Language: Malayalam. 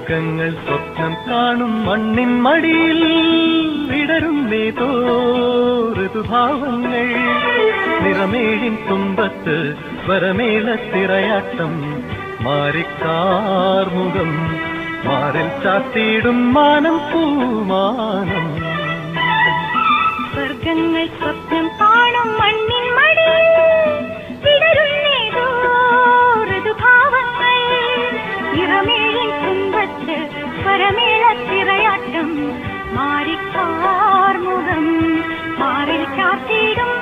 സർഗങ്ങൾ സ്വപ്നം കാണും മണ്ണിൻ മടിയിൽ വിടരുന്നേതോ ഋതുഭാവങ്ങൾ നിറമേഴിൻ തുമ്പത്ത് സ്വരമേളത്തിറയാട്ടം മാറിക്കാർമുഖം മാറിൽ ചാത്തിയിടും മാനം പൂമാനം സർഗങ്ങൾ സ്വപ്നം കാണും മണ്ണിൻ മടിയിൽ വിടരുന്നേതോ ഋതുഭാവങ്ങൾ നിറമേഴിൻ തുമ്പത്ത് സ്വരമേളത്തിറയാട്ടം മാറിക്കാർമുഖം മാറിൽ ചാത്തിയിടും